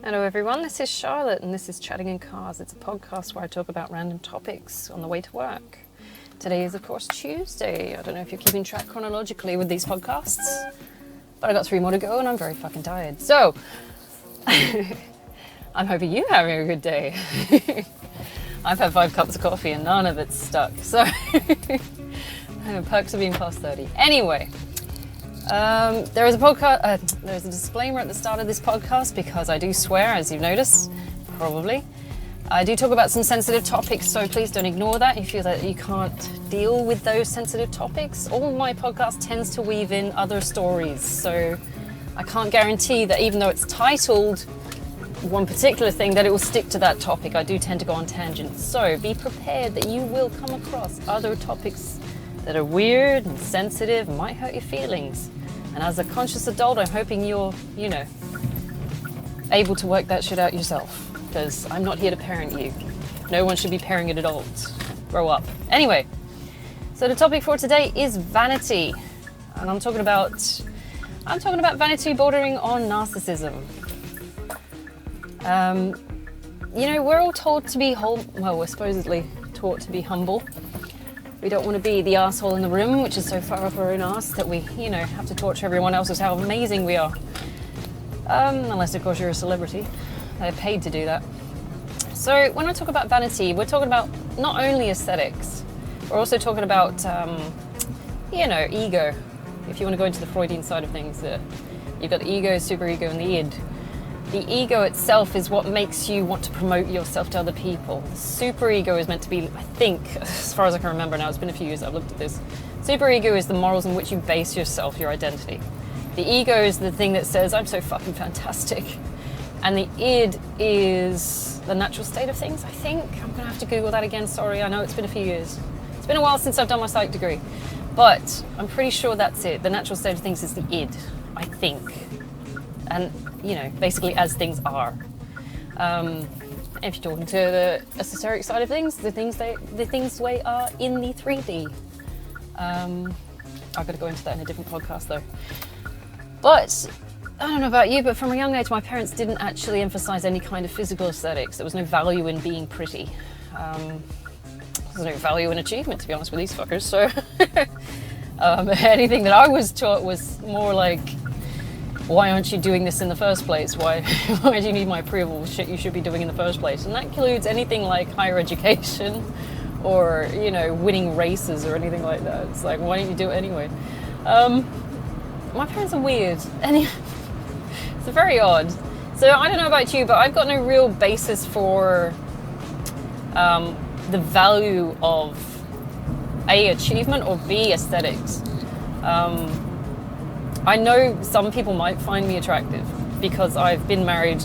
Hello everyone, this is Charlotte and this is Chatting in Cars. It's a podcast where I talk about random topics on the way to work. Today is of course Tuesday. I don't know if you're keeping track chronologically with these podcasts, but I got 3 more to go and I'm very fucking tired. So, I'm hoping you're having a good day. I've had 5 cups of coffee and none of it's stuck, so perks of being past 30. Anyway. There's a disclaimer at the start of this podcast because I do swear, as you've noticed, probably. I do talk about some sensitive topics, so please don't ignore that if you feel that you can't deal with those sensitive topics. All my podcast tends to weave in other stories, so I can't guarantee that even though it's titled one particular thing, that it will stick to that topic. I do tend to go on tangents, so be prepared that you will come across other topics that are weird and sensitive and might hurt your feelings. And as a conscious adult, I'm hoping you're, able to work that shit out yourself. Because I'm not here to parent you. No one should be parenting adults. Grow up. Anyway, so the topic for today is vanity. And I'm talking about vanity bordering on narcissism. We're all taught to be we're supposedly taught to be humble. We don't want to be the asshole in the room, which is so far up our own arse that we, have to torture everyone else as how amazing we are. Unless, of course, you're a celebrity. They're paid to do that. So when I talk about vanity, we're talking about not only aesthetics, we're also talking about, ego. If you want to go into the Freudian side of things, you've got the ego, superego, and the id. The ego itself is what makes you want to promote yourself to other people. The superego is meant to be, I think, as far as I can remember now, it's been a few years I've looked at this. Superego is the morals in which you base yourself, your identity. The ego is the thing that says, I'm so fucking fantastic. And the id is the natural state of things, I think. I'm going to have to Google that again, sorry, I know it's been a few years. It's been a while since I've done my psych degree. But I'm pretty sure that's it. The natural state of things is the id, I think. And basically as things are. If you're talking to the esoteric side of things, the things they are in the 3D. I've got to go into that in a different podcast though. But I don't know about you, but from a young age, my parents didn't actually emphasize any kind of physical aesthetics. There was no value in being pretty. There's no value in achievement, to be honest with these fuckers. So anything that I was taught was more like, why aren't you doing this in the first place? Why do you need my approval? Shit you should be doing in the first place. And that includes anything like higher education or, winning races or anything like that. It's like, why don't you do it anyway? My parents are weird. It's very odd. So I don't know about you, but I've got no real basis for the value of A, achievement, or B, aesthetics. I know some people might find me attractive because I've been married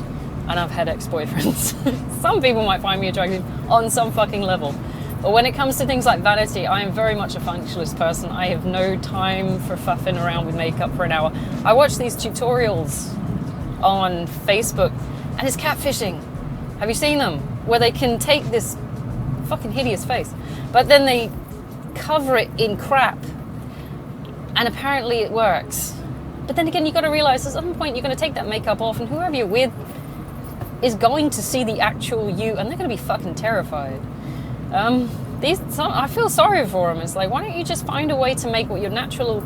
and I've had ex-boyfriends. Some people might find me attractive on some fucking level. But when it comes to things like vanity, I am very much a functionalist person. I have no time for fuffing around with makeup for an hour. I watch these tutorials on Facebook and it's catfishing. Have you seen them? Where they can take this fucking hideous face, but then they cover it in crap. And apparently it works. But then again, you've got to realize at some point you're going to take that makeup off and whoever you're with is going to see the actual you and they're going to be fucking terrified. I feel sorry for them. It's like, why don't you just find a way to make what your natural,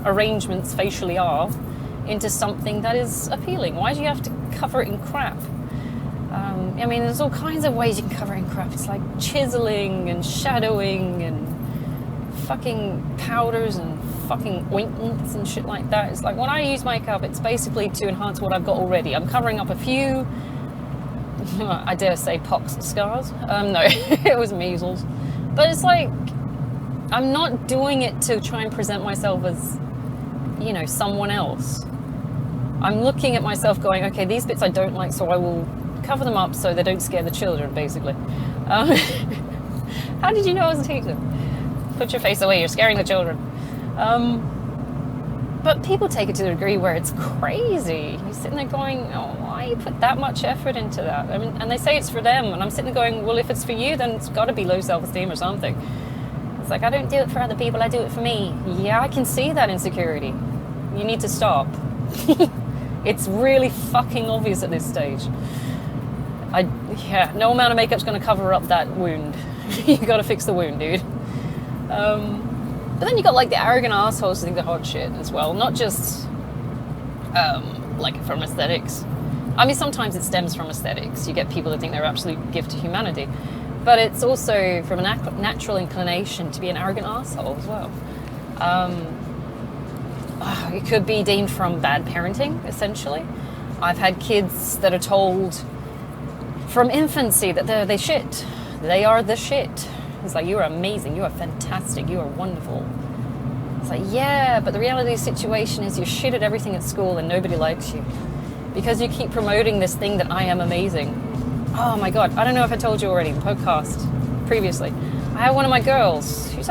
arrangements facially are into something that is appealing? Why do you have to cover it in crap? There's all kinds of ways you can cover it in crap. It's like chiseling and shadowing and fucking powders and fucking ointments and shit like that. It's like when I use makeup, it's basically to enhance what I've got already. I'm covering up a few, I dare say, pox scars. No, it was measles. But it's like, I'm not doing it to try and present myself as, someone else. I'm looking at myself going, okay, these bits I don't like, so I will cover them up so they don't scare the children, basically. How did you know I was a teacher? Put your face away, you're scaring the children. But people take it to the degree where it's crazy. You're sitting there going, oh, why you put that much effort into that? And they say it's for them, and I'm sitting there going, well, if it's for you, then it's got to be low self-esteem or something. It's like, I don't do it for other people, I do it for me. Yeah, I can see that insecurity. You need to stop. It's really fucking obvious at this stage. No amount of makeup's going to cover up that wound. You got to fix the wound, dude. But then you got like the arrogant assholes who think they're hot shit as well, not just like from aesthetics. I mean, sometimes it stems from aesthetics. You get people that think they're absolute gift to humanity, but it's also from a natural inclination to be an arrogant asshole as well. It could be deemed from bad parenting, essentially. I've had kids that are told from infancy that they're shit. They are the shit. It's like, you are amazing, you are fantastic, you are wonderful. It's like, yeah, but the reality of the situation is you're shit at everything at school and nobody likes you. Because you keep promoting this thing that I am amazing. Oh my God, I don't know if I told you already, the podcast previously. I have one of my girls, she's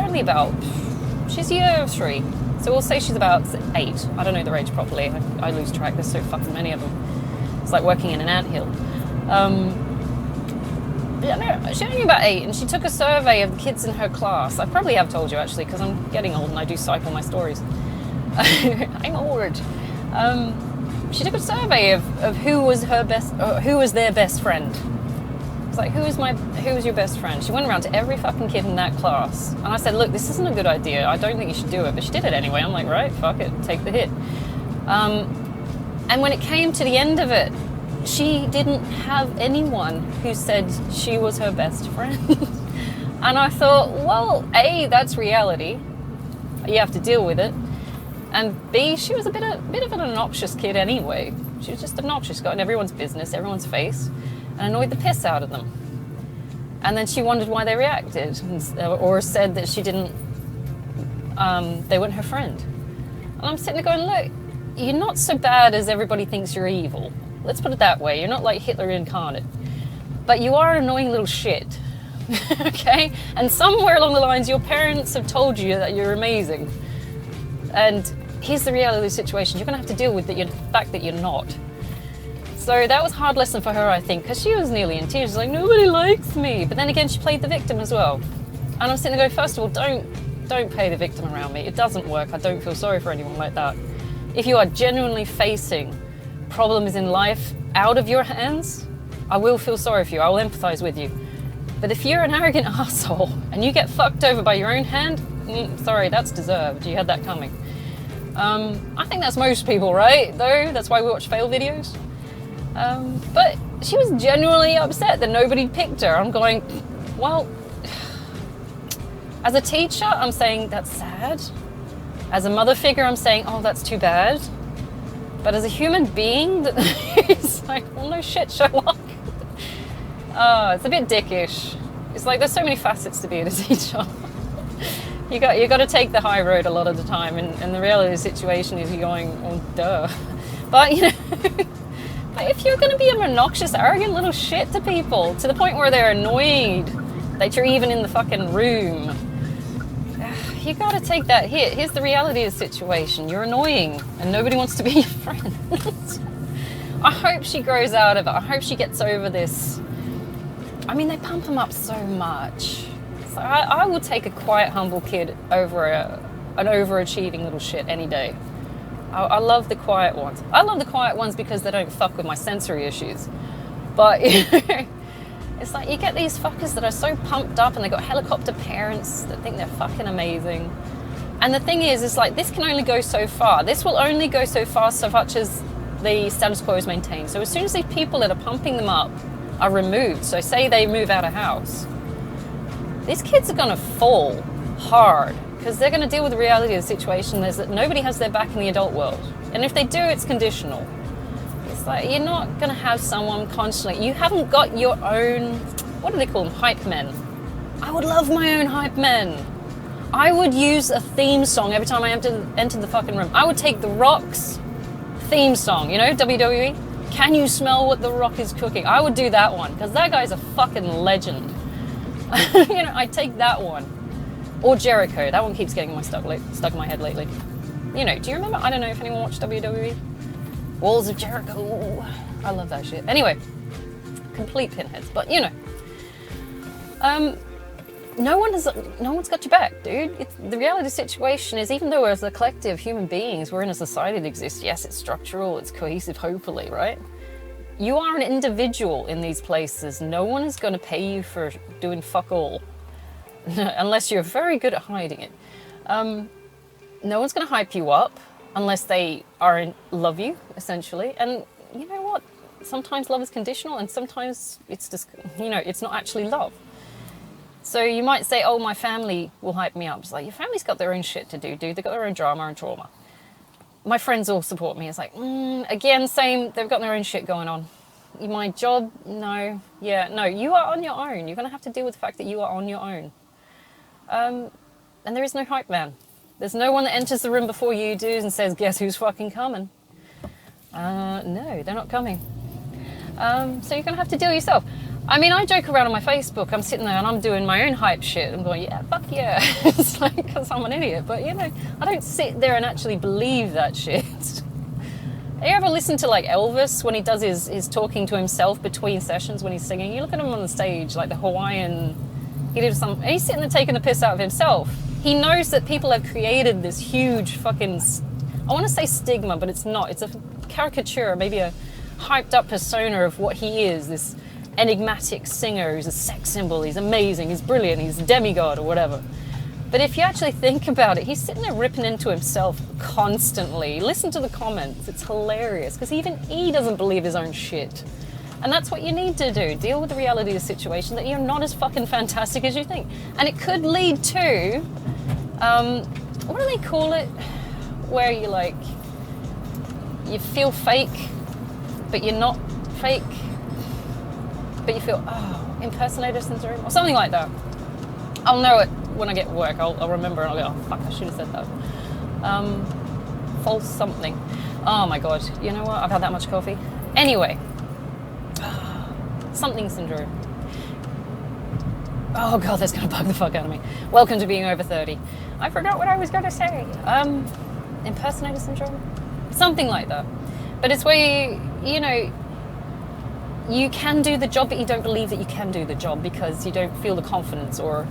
year 3. So we'll say she's about 8. I don't know their age properly. I lose track. There's so fucking many of them. It's like working in an anthill. She's only about 8, and she took a survey of the kids in her class. I probably have told you actually, because I'm getting old and I do cycle my stories. I'm old. She took a survey of who was their best friend. It's like, who is your best friend? She went around to every fucking kid in that class. And I said, look, this isn't a good idea. I don't think you should do it. But she did it anyway. I'm like, right, fuck it, take the hit. And when it came to the end of it, she didn't have anyone who said she was her best friend. And I thought, well, A, that's reality. You have to deal with it. And B, she was a bit of an obnoxious kid anyway. She was just obnoxious, got in everyone's business, everyone's face, and annoyed the piss out of them. And then she wondered why they reacted, or said that they weren't her friend. And I'm sitting there going, look, you're not so bad as everybody thinks you're evil. Let's put it that way. You're not like Hitler incarnate. But you are an annoying little shit. Okay? And somewhere along the lines, your parents have told you that you're amazing. And here's the reality of the situation. You're going to have to deal with the fact that you're not. So that was a hard lesson for her, I think, because she was nearly in tears. She's like, nobody likes me. But then again, she played the victim as well. And I'm sitting there going, first of all, don't play the victim around me. It doesn't work. I don't feel sorry for anyone like that. If you are genuinely facing problems in life out of your hands, I will feel sorry for you. I will empathize with you. But if you're an arrogant asshole and you get fucked over by your own hand, sorry, that's deserved. You had that coming. I think that's most people, right? Though that's why we watch fail videos. But she was genuinely upset that nobody picked her. I'm going, well, as a teacher, I'm saying that's sad. As a mother figure, I'm saying, oh, that's too bad. But as a human being, it's like, well, no shit, Sherlock. It's a bit dickish. It's like there's so many facets to being a teacher. You got to take the high road a lot of the time, and the reality of the situation is you're going, oh, duh. But you know, but if you're going to be an obnoxious, arrogant little shit to people to the point where they're annoyed that you're even in the fucking room, you got to take that hit. Here's the reality of the situation. You're annoying and nobody wants to be your friend. I hope she grows out of it. I hope she gets over this. I mean, they pump them up so much. So I will take a quiet, humble kid over an overachieving little shit any day. I love the quiet ones. I love the quiet ones because they don't fuck with my sensory issues. But it's like you get these fuckers that are so pumped up and they got helicopter parents that think they're fucking amazing. And the thing is, it's like this can only go so far. This will only go so far so much as the status quo is maintained. So as soon as these people that are pumping them up are removed, so say they move out of house, these kids are going to fall hard because they're going to deal with the reality of the situation is that nobody has their back in the adult world. And if they do, it's conditional. It's like you're not going to have someone constantly. You haven't got your own, what do they call them, hype men. I would love my own hype men. I would use a theme song every time I entered the fucking room. I would take The Rock's theme song, you know, WWE. Can you smell what The Rock is cooking? I would do that one because that guy's a fucking legend. You know, I'd take that one. Or Jericho. That one keeps getting stuck in my head lately. You know, do you remember? I don't know if anyone watched WWE. Walls of Jericho. I love that shit. Anyway, complete pinheads, but you know. no one's got your back, dude. The reality situation is, even though as a collective human beings, we're in a society that exists, yes, it's structural, it's cohesive, hopefully, right? You are an individual in these places. No one is going to pay you for doing fuck all. Unless you're very good at hiding it. No one's going to hype you up unless they love you, essentially. And you know what? Sometimes love is conditional, and sometimes it's just, it's not actually love. So you might say, oh, my family will hype me up. It's like, your family's got their own shit to do, dude. They've got their own drama and trauma. My friends all support me. It's like, again, same. They've got their own shit going on. My job, no. Yeah, no, you are on your own. You're going to have to deal with the fact that you are on your own. And there is no hype man. There's no one that enters the room before you do and says, guess who's fucking coming? No, they're not coming. So you're going to have to deal yourself. I mean, I joke around on my Facebook. I'm sitting there and I'm doing my own hype shit. I'm going, yeah, fuck yeah. It's like, because I'm an idiot. But, I don't sit there and actually believe that shit. You ever listen to, like, Elvis when he does his talking to himself between sessions when he's singing? You look at him on the stage, like the Hawaiian... and he's sitting there taking the piss out of himself. He knows that people have created this huge fucking... I want to say stigma, but it's not. It's a caricature, maybe a hyped up persona of what he is, this enigmatic singer who's a sex symbol. He's amazing, he's brilliant, he's a demigod or whatever. But if you actually think about it, he's sitting there ripping into himself constantly. Listen to the comments, it's hilarious, because even he doesn't believe his own shit. And that's what you need to do, deal with the reality of the situation, that you're not as fucking fantastic as you think. And it could lead to, what do they call it? Where you you feel fake, but you're not fake, but you feel, impersonator syndrome, or something like that. I'll know it when I get to work. I'll remember and I'll go, oh fuck, I should have said that. False something. Oh my god, you know what? I've had that much coffee. Anyway, something syndrome. Oh god, that's gonna bug the fuck out of me. Welcome to being over 30. I forgot what I was gonna say. Impersonator syndrome? Something like that. But it's where you can do the job, but you don't believe that you can do the job because you don't feel the confidence, or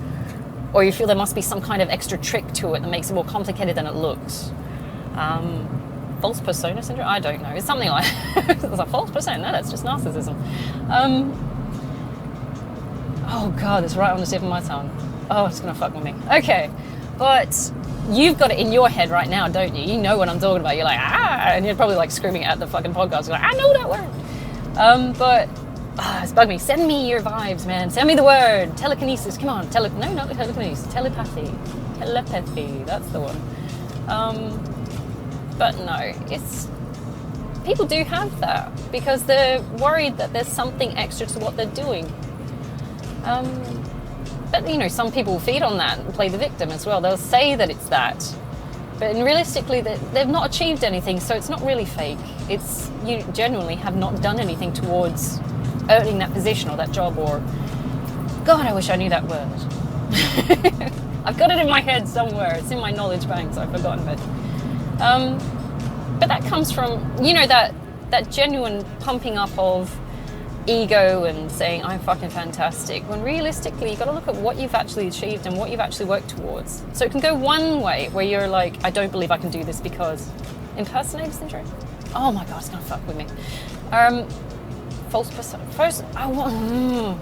you feel there must be some kind of extra trick to it that makes it more complicated than it looks. False persona syndrome? I don't know. It's something like it's a false persona. No, that's just narcissism. Oh god, it's right on the tip of my tongue. Oh, it's gonna fuck with me. Okay, but you've got it in your head right now, don't you? You know what I'm talking about. You're like, and you're probably like screaming at the fucking podcast. You're like, I know that word. But it's bugged me. Send me your vibes, man. Send me the word. Telekinesis. Come on. No, not telekinesis. Telepathy. That's the one. But no, people do have that because they're worried that there's something extra to what they're doing. But some people feed on that and play the victim as well. They'll say that it's that, but realistically they've not achieved anything, so it's not really fake. It's you genuinely have not done anything towards earning that position or that job, or god, I wish I knew that word. I've got it in my head somewhere. It's in my knowledge bank, so I've forgotten it. But that comes from that genuine pumping up of ego and saying I'm fucking fantastic, when realistically you've got to look at what you've actually achieved and what you've actually worked towards. So it can go one way where you're like, I don't believe I can do this because impersonator syndrome. Oh my god, it's gonna fuck with me. False persona.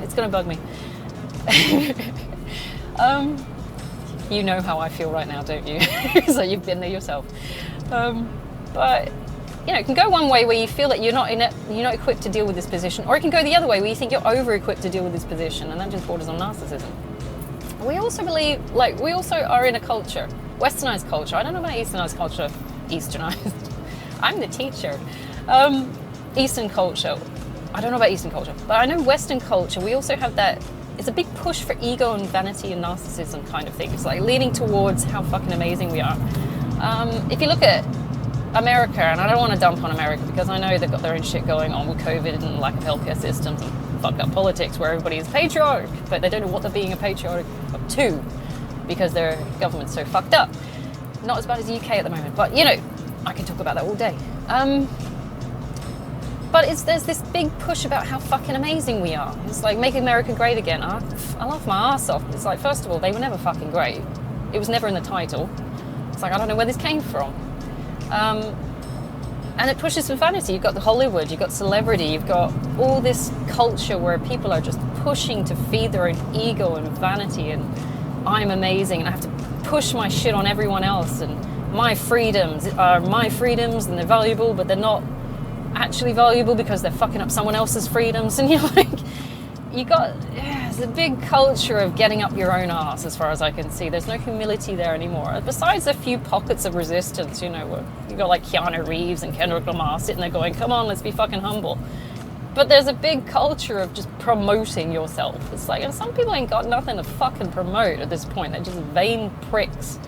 It's gonna bug me. You know how I feel right now, don't you? So you've been there yourself. But it can go one way where you feel that you're not equipped to deal with this position, or it can go the other way where you think you're over-equipped to deal with this position, and that just borders on narcissism. We also believe, we also are in a culture, westernized culture. I don't know about easternized culture. Easternized. I'm the teacher. Eastern culture. I don't know about Eastern culture, but I know Western culture, we also have that. It's a big push for ego and vanity and narcissism kind of thing. It's like leaning towards how fucking amazing we are. If you look at America, and I don't want to dump on America because I know they've got their own shit going on with COVID and lack of healthcare systems and fucked up politics where everybody is patriotic, but they don't know what they're being a patriotic to because their government's so fucked up. Not as bad as the UK at the moment, but I can talk about that all day. But there's this big push about how fucking amazing we are. It's like, make America great again. I laugh my ass off. It's like, first of all, they were never fucking great. It was never in the title. It's like, I don't know where this came from. And it pushes for vanity. You've got the Hollywood, you've got celebrity, you've got all this culture where people are just pushing to feed their own ego and vanity, and I'm amazing and I have to push my shit on everyone else, and my freedoms are my freedoms and they're valuable, but they're not actually valuable because they're fucking up someone else's freedoms. And you're like, there's a big culture of getting up your own arse, as far as I can see. There's no humility there anymore. Besides a few pockets of resistance, where you got like Keanu Reeves and Kendrick Lamar sitting there going, come on, let's be fucking humble. But there's a big culture of just promoting yourself. It's like, and some people ain't got nothing to fucking promote at this point. They're just vain pricks.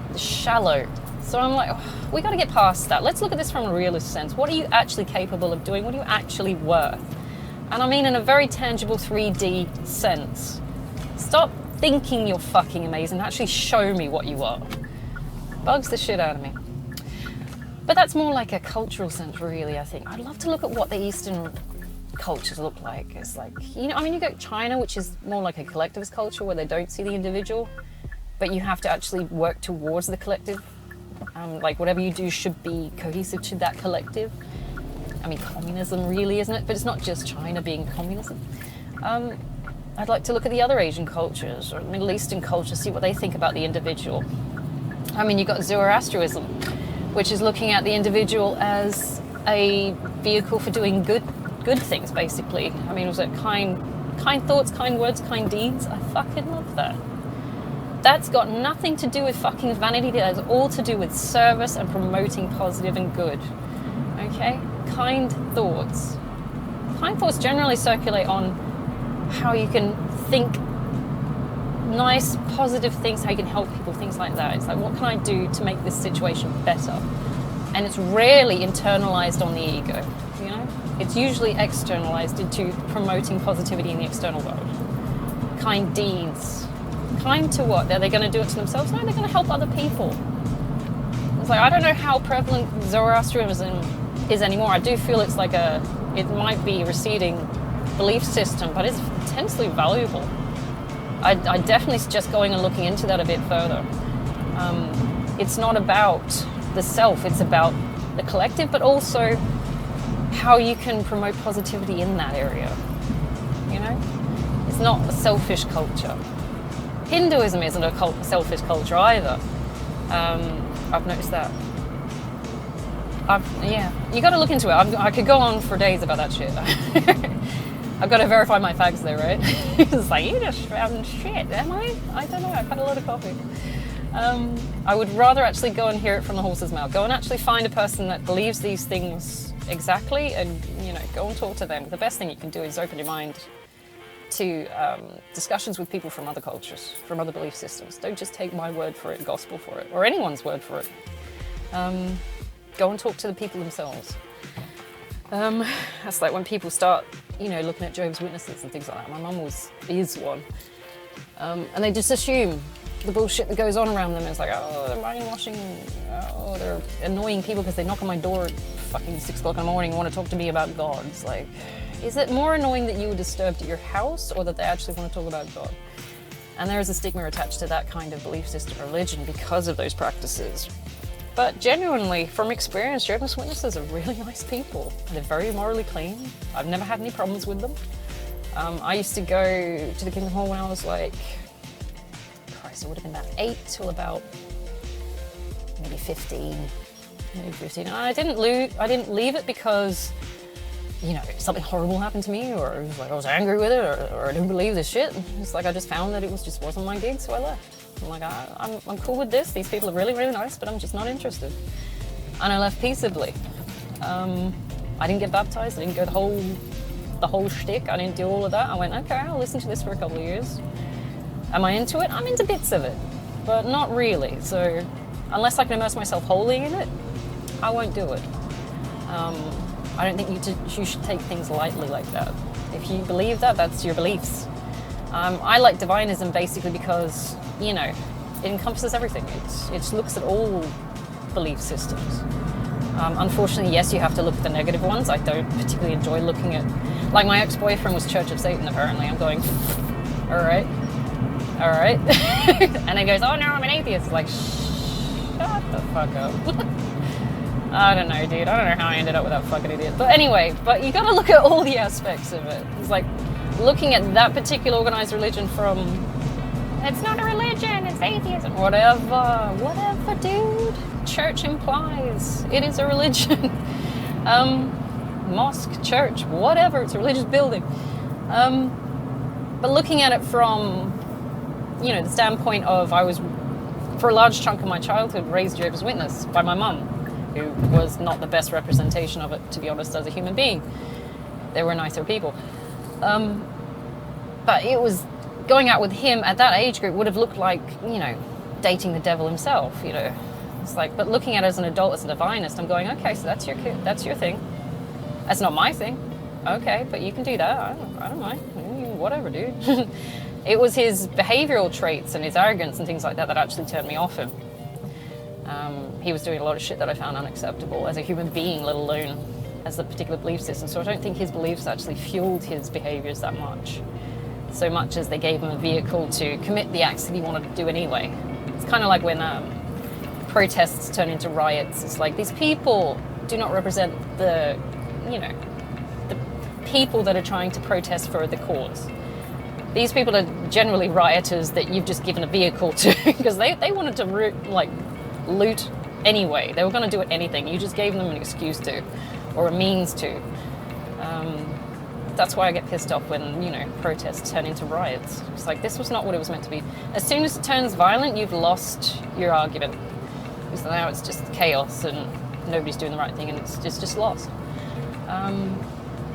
They're shallow. So I'm like, we got to get past that. Let's look at this from a realist sense. What are you actually capable of doing? What are you actually worth? And I mean in a very tangible 3D sense. Stop thinking you're fucking amazing. Actually show me what you are. Bugs the shit out of me. But that's more like a cultural sense, really, I think. I'd love to look at what the Eastern cultures look like. It's like, you go China, which is more like a collectivist culture where they don't see the individual, but you have to actually work towards the collective. Like whatever you do should be cohesive to that collective. I mean, communism really, isn't it? But it's not just China being communism. I'd like to look at the other Asian cultures or Middle Eastern cultures, see what they think about the individual. I mean, you've got Zoroastrianism, which is looking at the individual as a vehicle for doing good things, basically. I mean, was it kind thoughts, kind words, kind deeds? I fucking love that. That's got nothing to do with fucking vanity. That has all to do with service and promoting positive and good. Okay? Kind thoughts. Kind thoughts generally circulate on how you can think nice, positive things, how you can help people, things like that. It's like, what can I do to make this situation better? And it's rarely internalized on the ego, It's usually externalized into promoting positivity in the external world. Kind deeds. Kind to what? Are they going to do it to themselves? No, they're going to help other people. It's like, I don't know how prevalent Zoroastrianism is anymore. I do feel it's like it might be a receding belief system, but it's intensely valuable. I definitely suggest going and looking into that a bit further. It's not about the self, it's about the collective, but also how you can promote positivity in that area. It's not a selfish culture. Hinduism isn't a selfish culture either. I've noticed that. You got to look into it. I could go on for days about that shit. I've got to verify my facts though, right? It's like, you just found shit, am I? I don't know, I've had a lot of coffee. I would rather actually go and hear it from the horse's mouth. Go and actually find a person that believes these things exactly and, go and talk to them. The best thing you can do is open your mind to discussions with people from other cultures, from other belief systems. Don't just take my word for it, gospel for it, or anyone's word for it. Go and talk to the people themselves. That's like when people start, looking at Jehovah's Witnesses and things like that. My mum is one. And they just assume the bullshit that goes on around them. It's like, oh, they're brainwashing, oh, they're annoying people because they knock on my door at fucking 6 o'clock in the morning and want to talk to me about God. It's like, is it more annoying that you were disturbed at your house or that they actually want to talk about God? And there is a stigma attached to that kind of belief system, religion, because of those practices. But genuinely, from experience, Jehovah's Witnesses are really nice people. They're very morally clean. I've never had any problems with them. I used to go to the Kingdom Hall when I was like, Christ, it would have been about 8 till about maybe 15. And I didn't leave it because, something horrible happened to me, or it was like I was angry with it, or I didn't believe this shit. It's like I just found that it just wasn't my gig, so I left. I'm like, I'm cool with this. These people are really, really nice, but I'm just not interested. And I left peaceably. I didn't get baptized. I didn't go the whole shtick. I didn't do all of that. I went, okay, I'll listen to this for a couple of years. Am I into it? I'm into bits of it, but not really. So unless I can immerse myself wholly in it, I won't do it. I don't think you should take things lightly like that. If you believe that, that's your beliefs. I like divinism basically because, it encompasses everything. It looks at all belief systems. Unfortunately, yes, you have to look at the negative ones. I don't particularly enjoy looking at, like, my ex-boyfriend was Church of Satan, apparently. I'm going, all right. And he goes, oh no, I'm an atheist. It's like, shut the fuck up. I don't know, dude. I don't know how I ended up with that fucking idiot. But anyway, but you gotta look at all the aspects of it. It's like looking at that particular organized religion from, it's not a religion, it's atheism. Whatever, dude. Church implies it is a religion. Mosque, church, whatever, it's a religious building. But looking at it from, the standpoint of, I was, for a large chunk of my childhood, raised Jehovah's Witness by my mum, who was not the best representation of it, to be honest, as a human being. They were nicer people. But it was, going out with him at that age group would have looked like, dating the devil himself, It's like, but looking at it as an adult, as a divinist, I'm going, okay, so that's your thing. That's not my thing. Okay, but you can do that. I don't mind. Whatever, dude. It was his behavioral traits and his arrogance and things like that that actually turned me off him. He was doing a lot of shit that I found unacceptable as a human being, let alone as a particular belief system. So I don't think his beliefs actually fueled his behaviors that much, so much as they gave him a vehicle to commit the acts that he wanted to do anyway. It's kind of like when protests turn into riots. It's like, these people do not represent the people that are trying to protest for the cause. These people are generally rioters that you've just given a vehicle to, because they wanted to loot anyway. They were going to do it anything. You just gave them an excuse to, or a means to. That's why I get pissed off when, protests turn into riots. It's like, this was not what it was meant to be. As soon as it turns violent, you've lost your argument. Because now it's just chaos and nobody's doing the right thing, and it's just lost.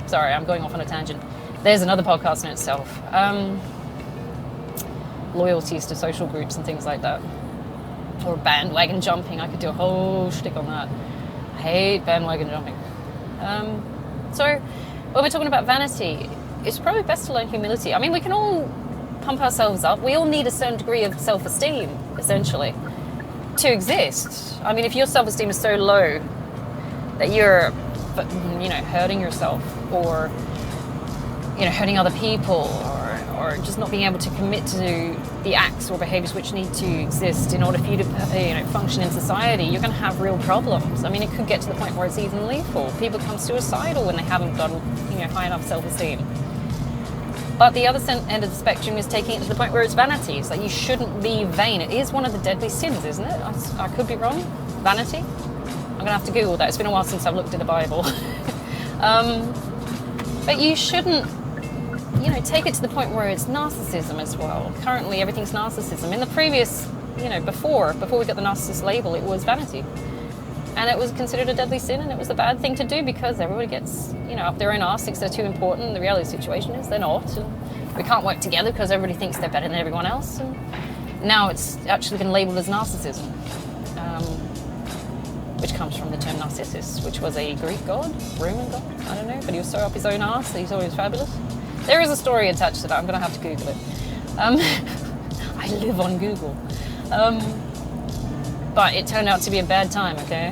Sorry, I'm going off on a tangent. There's another podcast in itself. Loyalties to social groups and things like that. Or bandwagon jumping. I could do a whole shtick on that. I hate bandwagon jumping. So, when we're talking about vanity, it's probably best to learn humility. I mean, we can all pump ourselves up. We all need a certain degree of self-esteem, essentially, to exist. I mean, if your self-esteem is so low that you're, hurting yourself, or, hurting other people, or just not being able to commit to the acts or behaviors which need to exist in order for you to, function in society, you're going to have real problems. I mean, it could get to the point where it's even lethal. People become suicidal when they haven't got, high enough self-esteem. But the other end of the spectrum is taking it to the point where it's vanity. It's like, you shouldn't be vain. It is one of the deadly sins, isn't it? I could be wrong. Vanity? I'm going to have to Google that. It's been a while since I've looked at the Bible. But you shouldn't, take it to the point where it's narcissism as well. Currently, everything's narcissism. In the previous, before we got the narcissist label, it was vanity. And it was considered a deadly sin, and it was a bad thing to do because everybody gets, up their own arse, thinks they're too important. The reality of the situation is they're not. And we can't work together because everybody thinks they're better than everyone else. And now it's actually been labelled as narcissism, which comes from the term Narcissus, which was a Greek god, Roman god, I don't know, but he was so up his own arse that he thought he was fabulous. There is a story attached to that. I'm going to have to Google it. I live on Google. But it turned out to be a bad time, okay?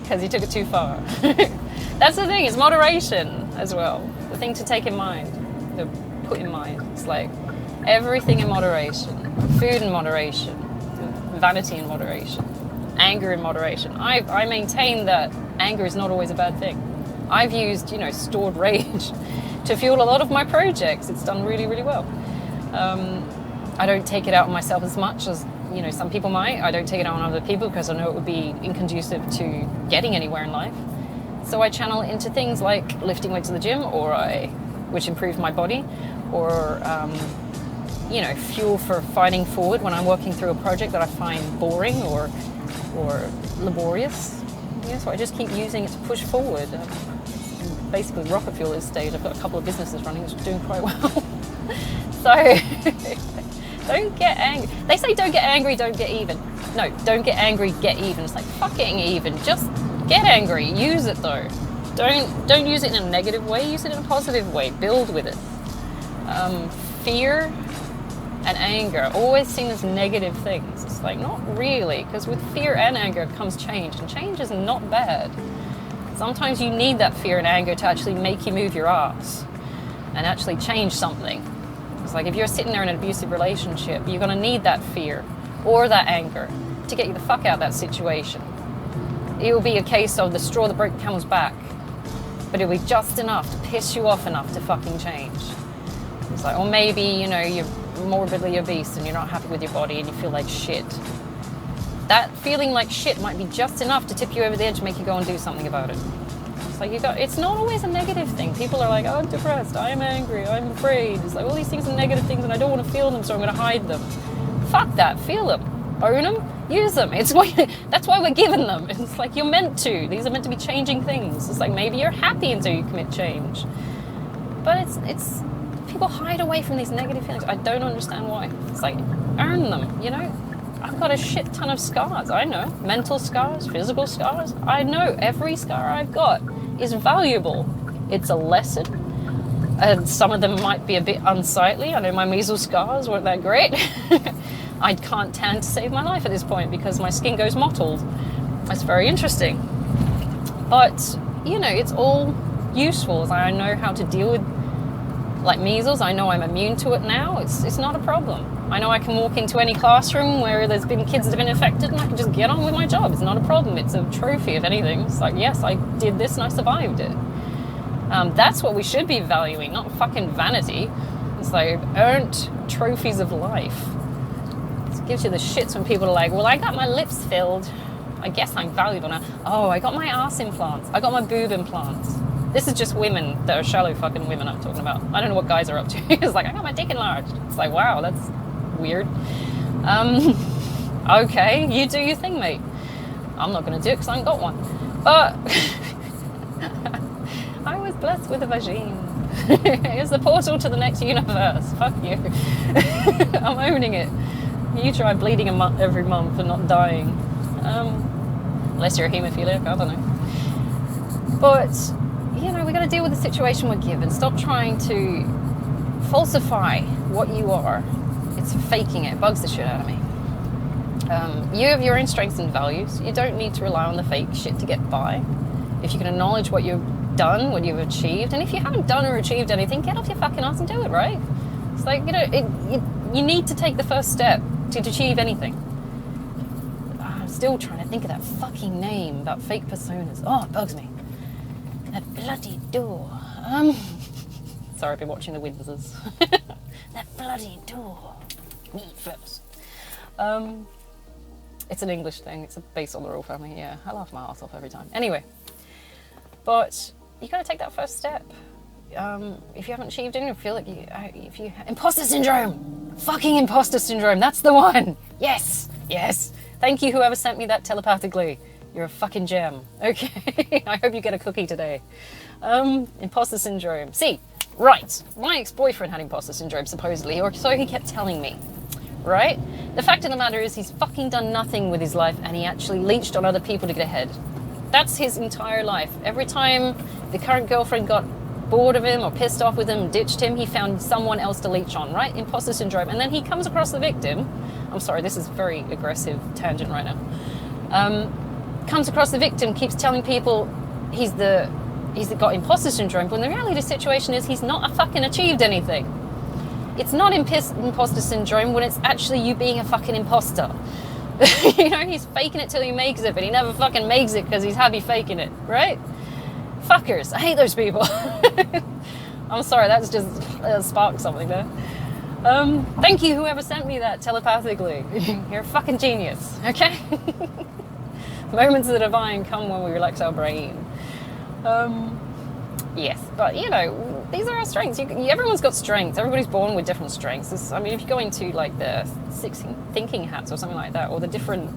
Because he took it too far. That's the thing, it's moderation as well. The thing to take in mind, to put in mind. It's like everything in moderation. Food in moderation. Vanity in moderation. Anger in moderation. I maintain that anger is not always a bad thing. I've used, stored rage to fuel a lot of my projects. It's done really, really well. I don't take it out on myself as much as some people might. I don't take it out on other people because I know it would be inconducive to getting anywhere in life. So I channel it into things like lifting weights at the gym, which improve my body, or fuel for fighting forward when I'm working through a project that I find boring or laborious. So I just keep using it to push forward. Basically rocket fuel at this stage. I've got a couple of businesses running which are doing quite well. So don't get angry. They say don't get angry, don't get even. No, don't get angry, get even. It's like, fuck getting even. Just get angry. Use it though. Don't use it in a negative way. Use it in a positive way. Build with it. Fear and anger always seen as negative things. It's like, not really, because with fear and anger comes change, and change is not bad. Sometimes you need that fear and anger to actually make you move your ass and actually change something. It's like if you're sitting there in an abusive relationship, you're going to need that fear or that anger to get you the fuck out of that situation. It will be a case of the straw that broke the camel's back, but it'll be just enough to piss you off enough to fucking change. It's like, or maybe, you know, you're morbidly obese and you're not happy with your body and you feel like shit. That feeling like shit might be just enough to tip you over the edge and make you go and do something about it. It's like it's not always a negative thing. People are like, oh, I'm depressed, I'm angry, I'm afraid. It's like, all these things are negative things and I don't want to feel them, so I'm going to hide them. Fuck that, feel them, own them, use them. That's why we're given them. It's like, you're meant to. These are meant to be changing things. It's like, maybe you're happy until you commit change. But it's people hide away from these negative feelings. I don't understand why. It's like, earn them, you know? I've got a shit ton of scars, I know. Mental scars, physical scars. I know every scar I've got is valuable. It's a lesson. And some of them might be a bit unsightly. I know my measles scars weren't that great. I can't tan to save my life at this point because my skin goes mottled. That's very interesting. But, you know, it's all useful. I know how to deal with, like, measles. I know I'm immune to it now. It's not a problem. I know I can walk into any classroom where there's been kids that have been infected and I can just get on with my job. It's not a problem. It's a trophy, if anything. It's like, yes, I did this and I survived it. That's what we should be valuing, not fucking vanity. It's like earned trophies of life. It gives you the shits when people are like, well, I got my lips filled. I guess I'm valuable now. Oh, I got my ass implants. I got my boob implants. This is just women that are shallow fucking women I'm talking about. I don't know what guys are up to. It's like, I got my dick enlarged. It's like, wow, that's weird. Okay, you do your thing, mate. I'm not going to do it because I ain't got one. But I was blessed with a vagine. It's the portal to the next universe. Fuck you. I'm owning it. You try bleeding every month and not dying. Unless you're a haemophiliac, I don't know. But, you know, we got to deal with the situation we're given. Stop trying to falsify what you are. It's faking it. It bugs the shit out of me. You have your own strengths and values. You don't need to rely on the fake shit to get by. If you can acknowledge what you've done, what you've achieved, and if you haven't done or achieved anything, get off your fucking ass and do it, right? It's like, you know, you need to take the first step to achieve anything. I'm still trying to think of that fucking name about fake personas. Oh, it bugs me. That bloody door. Sorry, I've been watching the Windsors. That bloody door. Me first. It's an English thing. It's based on the royal family. Yeah, I laugh my ass off every time. Anyway, but you got to take that first step. If you haven't achieved it, you feel like imposter syndrome. Fucking imposter syndrome. That's the one. Yes. Thank you, whoever sent me that telepathically. You're a fucking gem. Okay. I hope you get a cookie today. Imposter syndrome. See, right. My ex-boyfriend had imposter syndrome, supposedly, or so he kept telling me. Right? The fact of the matter is he's fucking done nothing with his life and he actually leeched on other people to get ahead. That's his entire life. Every time the current girlfriend got bored of him or pissed off with him, ditched him, he found someone else to leech on, right? Imposter syndrome. And then he comes across the victim. I'm sorry, this is a very aggressive tangent right now. Comes across the victim, keeps telling people he's got imposter syndrome, when the reality of the situation is he's not fucking achieved anything. It's not imposter syndrome when it's actually you being a fucking imposter. You know, he's faking it till he makes it, but he never fucking makes it because he's happy faking it, right? Fuckers. I hate those people. I'm sorry, that's just sparked something there. Thank you, whoever sent me that telepathically. You're a fucking genius, okay? Moments of the divine come when we relax our brain. Yes, but you know, these are our strengths. Everyone's got strengths. Everybody's born with different strengths. If you go into like the 6 thinking hats or something like that, or the different,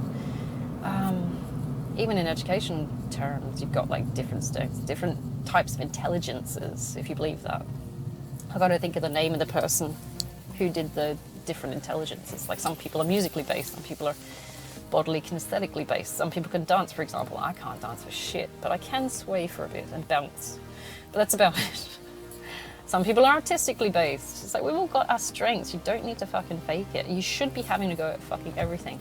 even in education terms, you've got like different strengths, different types of intelligences, if you believe that. I've got to think of the name of the person who did the different intelligences. Like some people are musically based, some people are bodily kinesthetically based. Some people can dance, for example. I can't dance for shit, but I can sway for a bit and bounce. But that's about it. Some people are artistically based. It's like, we've all got our strengths. You don't need to fucking fake it. You should be having to go at fucking everything.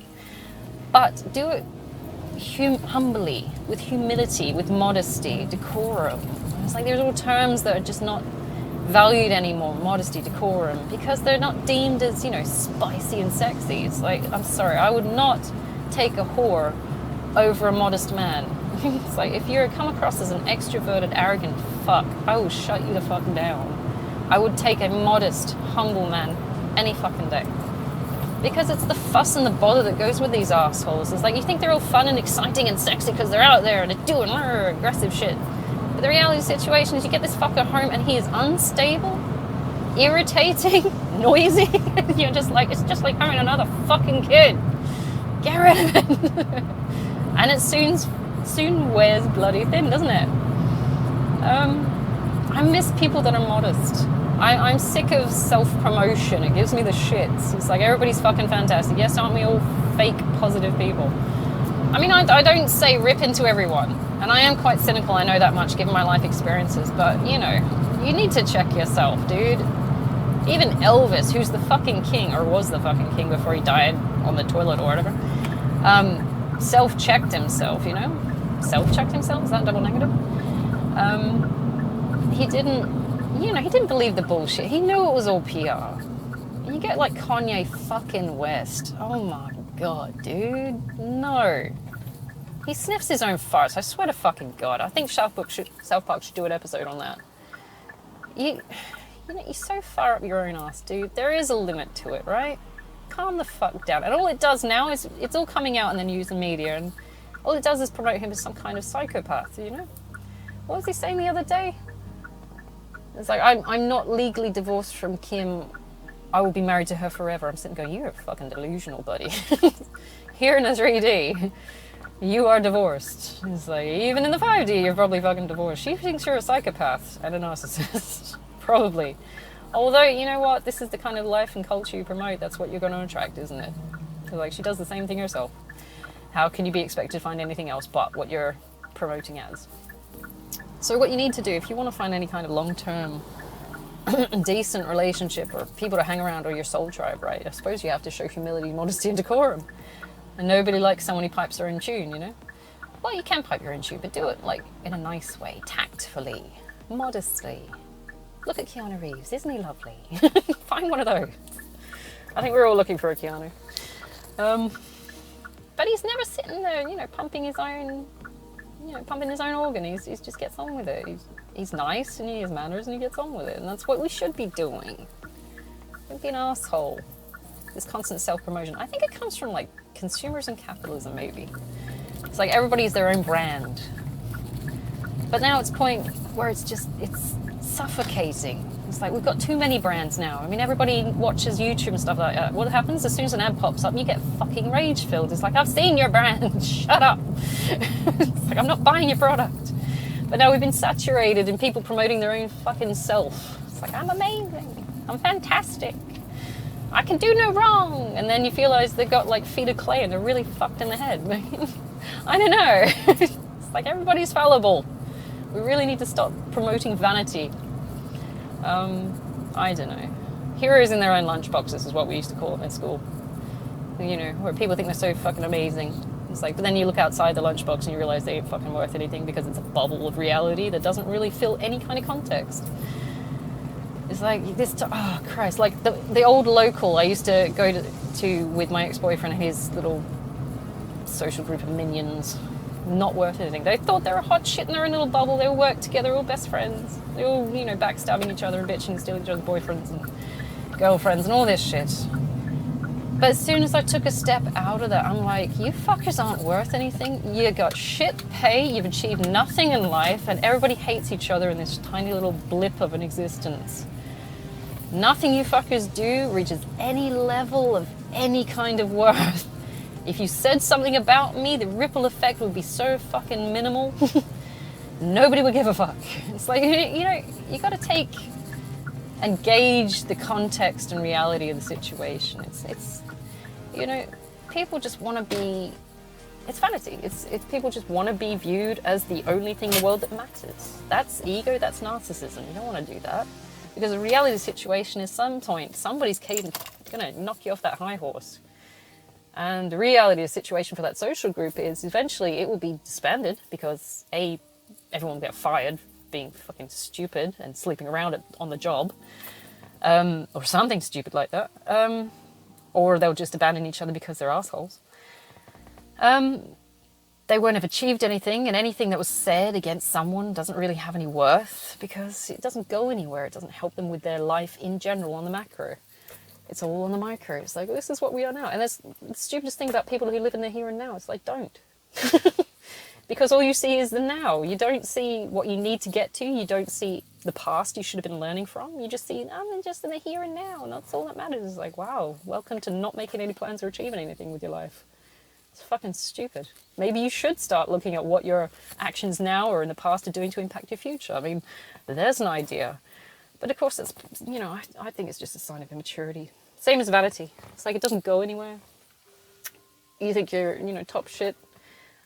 But do it humbly, with humility, with modesty, decorum. It's like there's all terms that are just not valued anymore. Modesty, decorum, because they're not deemed as, you know, spicy and sexy. It's like, I'm sorry, I would not take a whore over a modest man. It's like, if you come across as an extroverted, arrogant fuck, I will shut you the fuck down. I would take a modest, humble man any fucking day. Because it's the fuss and the bother that goes with these assholes. It's like, you think they're all fun and exciting and sexy because they're out there and they're doing aggressive shit. But the reality of the situation is you get this fucker home and he is unstable, irritating, noisy. You're just like, it's just like having another fucking kid. Get rid of it. And it soon wears bloody thin, doesn't it? I miss people that are modest. I'm sick of self-promotion. It gives me the shits. It's like, everybody's fucking fantastic. Yes, aren't we all fake positive people? I mean, I don't say rip into everyone. And I am quite cynical, I know that much, given my life experiences. But, you know, you need to check yourself, dude. Even Elvis, who's the fucking king, or was the fucking king before he died on the toilet or whatever, self-checked himself, you know? Self-checked himself? Is that double negative? He didn't believe the bullshit. He knew it was all PR. You get like Kanye fucking West. Oh my god, dude. No. He sniffs his own farts. I swear to fucking god. I think South Park should do an episode on that. You're so far up your own ass, dude. There is a limit to it, right? Calm the fuck down. And all it does now is, it's all coming out in the news and media, and all it does is promote him as some kind of psychopath, you know? What was he saying the other day? It's like, I'm not legally divorced from Kim. I will be married to her forever. I'm sitting going, you're fucking delusional, buddy. Here in the 3D, you are divorced. It's like, even in the 5D, you're probably fucking divorced. She thinks you're a psychopath and a narcissist. Probably. Although, you know what? This is the kind of life and culture you promote. That's what you're going to attract, isn't it? Like, she does the same thing herself. How can you be expected to find anything else but what you're promoting as? So what you need to do, if you want to find any kind of long-term, decent relationship or people to hang around or your soul tribe, right? I suppose you have to show humility, modesty, and decorum. And nobody likes someone who pipes their own tune, you know? Well, you can pipe your own tune, but do it, like, in a nice way, tactfully, modestly. Look at Keanu Reeves. Isn't he lovely? Find one of those. I think we're all looking for a Keanu. But he's never sitting there, you know, pumping his own organ. He just gets on with it. He's nice and he has manners and he gets on with it. And that's what we should be doing. Don't be an asshole. This constant self-promotion. I think it comes from, like, consumers and capitalism, maybe. It's like everybody's their own brand. But now it's a point where it's suffocating. It's like, we've got too many brands now. I mean, everybody watches YouTube and stuff like that. What happens as soon as an ad pops up, you get fucking rage-filled. It's like, I've seen your brand. Shut up. It's like, I'm not buying your product. But now we've been saturated in people promoting their own fucking self. It's like, I'm amazing. I'm fantastic. I can do no wrong. And then you realize they've got, like, feet of clay and they're really fucked in the head. I don't know. It's like, everybody's fallible. We really need to stop promoting vanity. I don't know. Heroes in their own lunchboxes is what we used to call them in school. You know, where people think they're so fucking amazing. It's like, but then you look outside the lunchbox and you realize they ain't fucking worth anything because it's a bubble of reality that doesn't really fill any kind of context. It's like this, oh Christ, like the old local I used to go to with my ex-boyfriend and his little social group of minions. Not worth anything. They thought they were hot shit in their own little bubble. They all worked together, all best friends. They all, you know, backstabbing each other and bitching and stealing each other's boyfriends and girlfriends and all this shit. But as soon as I took a step out of that, I'm like, you fuckers aren't worth anything. You got shit pay, you've achieved nothing in life, and everybody hates each other in this tiny little blip of an existence. Nothing you fuckers do reaches any level of any kind of worth. If you said something about me, the ripple effect would be so fucking minimal. Nobody would give a fuck. It's like, you know, you gotta take and gauge the context and reality of the situation. It's you know, people just want to be, it's vanity. It's people just want to be viewed as the only thing in the world that matters. That's ego, that's narcissism. You don't want to do that. Because the reality of the situation is some point, somebody's going to knock you off that high horse. And the reality of the situation for that social group is eventually it will be disbanded because A, everyone will get fired being fucking stupid and sleeping around on the job, or something stupid like that, or they'll just abandon each other because they're assholes. They won't have achieved anything, and anything that was said against someone doesn't really have any worth because it doesn't go anywhere. It doesn't help them with their life in general on the macro. It's all on the micro. It's like, this is what we are now. And that's the stupidest thing about people who live in the here and now. It's like, don't. Because all you see is the now. You don't see what you need to get to. You don't see the past you should have been learning from. You just see, I'm just in the here and now. And that's all that matters. It's like, wow, welcome to not making any plans or achieving anything with your life. It's fucking stupid. Maybe you should start looking at what your actions now or in the past are doing to impact your future. I mean, there's an idea. But of course, that's, I think it's just a sign of immaturity. Same as vanity. It's like it doesn't go anywhere. You think you're, top shit.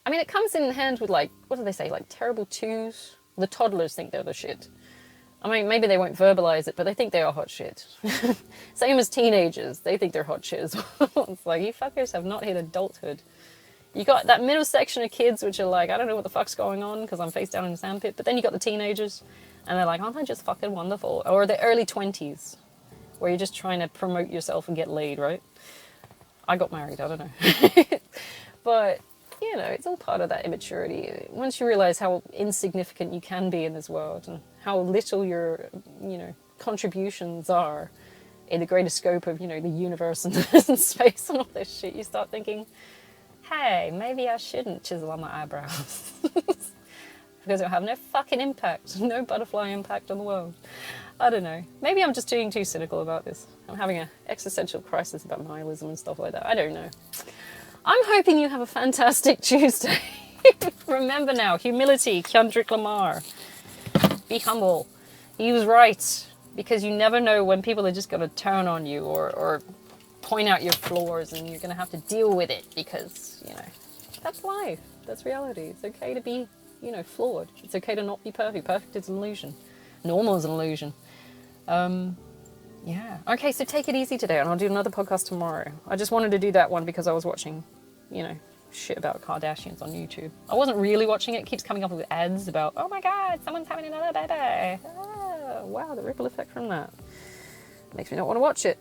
I mean, it comes in hand with like, what do they say? Like terrible twos. The toddlers think they're the shit. I mean, maybe they won't verbalize it, but they think they are hot shit. Same as teenagers. They think they're hot shit as well. It's like, you fuckers have not hit adulthood. You got that middle section of kids which are like, I don't know what the fuck's going on because I'm face down in the sandpit. But then you got the teenagers and they're like, aren't I just fucking wonderful? Or the early 20s where you're just trying to promote yourself and get laid, right? I got married, I don't know. But, it's all part of that immaturity. Once you realize how insignificant you can be in this world and how little your, contributions are in the greater scope of, the universe and space and all this shit, you start thinking, hey, maybe I shouldn't chisel on my eyebrows. Because it'll have no fucking impact, no butterfly impact on the world. I don't know. Maybe I'm just being too cynical about this. I'm having an existential crisis about nihilism and stuff like that. I don't know. I'm hoping you have a fantastic Tuesday. Remember now, humility, Kendrick Lamar. Be humble. He was right. Because you never know when people are just going to turn on you or point out your flaws and you're going to have to deal with it because, that's life. That's reality. It's okay to be, flawed. It's okay to not be perfect. Perfect is an illusion. Normal is an illusion. Yeah. Okay, so take it easy today and I'll do another podcast tomorrow. I just wanted to do that one because I was watching, shit about Kardashians on YouTube. I wasn't really watching it. It keeps coming up with ads about, oh my God, someone's having another baby. Oh, wow, the ripple effect from that. Makes me not want to watch it.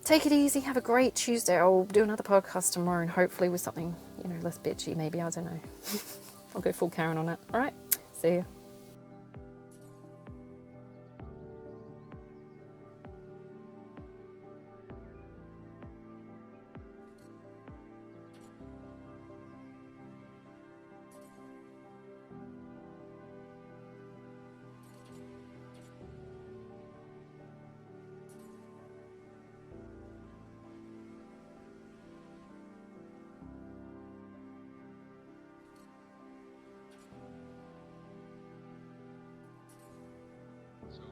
Take it easy. Have a great Tuesday. I'll do another podcast tomorrow and hopefully with something, less bitchy maybe. I don't know. I'll go full Karen on it. All right. See ya.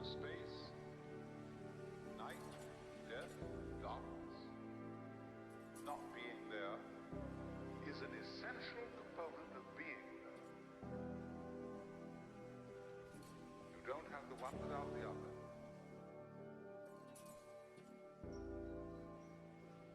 Space, night, death, darkness. Not being there is an essential component of being there. You don't have the one without the other.